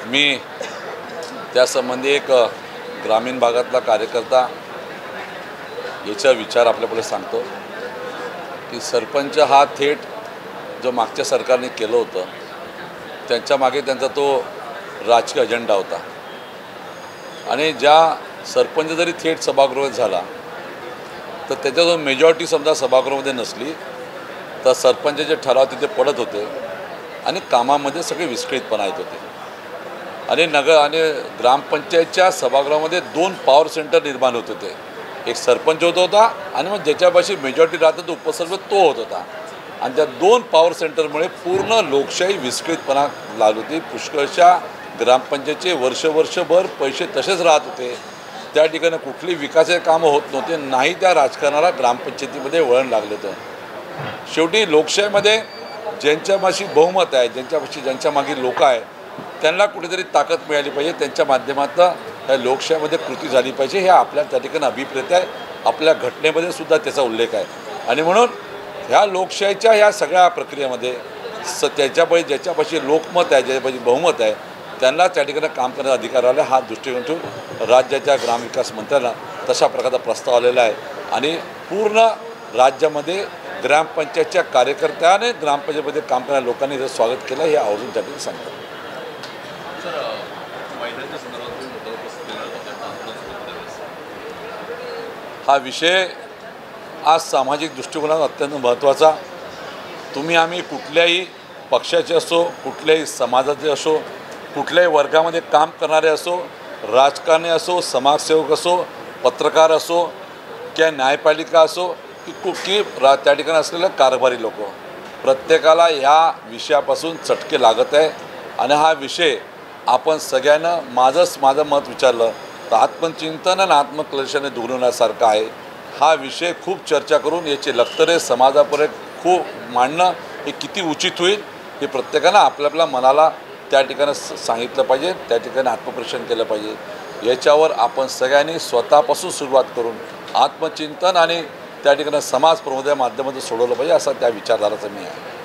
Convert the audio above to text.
मी त्यासंबंधी एक ग्रामीण भागातला कार्यकर्ता याचा विचार आपल्यापुढे सांगतो की सरपंच हा थेट जो मागच्या सरकारने केलं होतं त्यांच्या मागे त्यांचा तो राजकीय अजेंडा होता आणि ज्या सरपंच जरी थेट सभागृहात झाला तर त्याच्याजवळ मेजॉरिटी समजा सभागृहामध्ये नसली तर सरपंचाचे ठराव तिथे पडत होते आणि कामामध्ये सगळे विस्कळीतपणा येत होते आणि आणि ग्रामपंचायतच्या सभागृहामध्ये 2 पॉवर सेंटर निर्माण होत होते. एक सरपंच होता आणि मग ज्याच्यापाशी मेजॉरिटी राहतं तो उपसरपंच तो होत होता आणि त्या 2 पॉवर सेंटरमुळे पूर्ण लोकशाही विस्कळीतपणा लागली होती. पुष्कळशा ग्रामपंचायतचे वर्षभर पैसे तसेच राहत होते. त्या ठिकाणी कुठली विकासाचे कामं होत नव्हते. नाही त्या राजकारणाला ग्रामपंचायतीमध्ये वळण लागलं होतं. शेवटी लोकशाहीमध्ये ज्यांच्यापाशी बहुमत आहे ज्यांच्या मागे लोक आहे त्यांना कुठेतरी ताकद मिळाली पाहिजे. त्यांच्या माध्यमातून ह्या लोकशाहीमध्ये कृती झाली पाहिजे हे आपल्या त्या ठिकाणी अभिप्रेत आहे. आपल्या घटनेमध्ये सुद्धा त्याचा उल्लेख आहे आणि म्हणून ह्या लोकशाहीच्या ह्या सगळ्या प्रक्रियेमध्ये ज्याच्यापाशी लोकमत आहे ज्याच्यापाशी बहुमत आहे त्यांना त्या ठिकाणी काम करण्याचा अधिकार आला. हा दृष्टिकोन ठेवून राज्याच्या ग्रामविकास मंत्र्यांना तशा प्रकारचा प्रस्ताव आलेला आहे आणि पूर्ण राज्यामध्ये ग्रामपंचायतच्या कार्यकर्त्याने ग्रामपंचायतीमध्ये काम करणाऱ्या लोकांनी जर स्वागत केलं हे आवर्जून त्या ठिकाणी सांगतात. हा विषय आज सामाजिक दृष्टिकोनात अत्यंत महत्त्वाचा. आम्ही कुठल्याही पक्षाचे असो कुठल्याही समाजाचे असो कुठल्याही वर्गामध्ये काम करणारे असो राजकारणी असो समाजसेवक असो पत्रकार असो किंवा न्यायपालिका असो की त्या ठिकाणी असलेले कारभारी लोक प्रत्येकाला ह्या विषयापासून चटके लागत आहे आणि हा विषय आपण सगळ्यांना माझं मत विचारलं तर आत्मचिंतन आणि आत्मक्लेशाने दूर होण्यासारखा आहे. हा विषय खूप चर्चा करून याचे लक्तरे समाजापर्यंत खूप मांडणं हे किती उचित होईल हे प्रत्येकानं आपल्या मनाला त्या ठिकाणी सांगितलं पाहिजे. त्या ठिकाणी आत्मपरीक्षण केलं पाहिजे. याच्यावर आपण सगळ्यांनी स्वतःपासून सुरुवात करून आत्मचिंतन आणि त्या ठिकाणी समाज प्रबोधनाच्या माध्यमातून सोडवलं पाहिजे असा त्या विचारधाराचा मी आहे.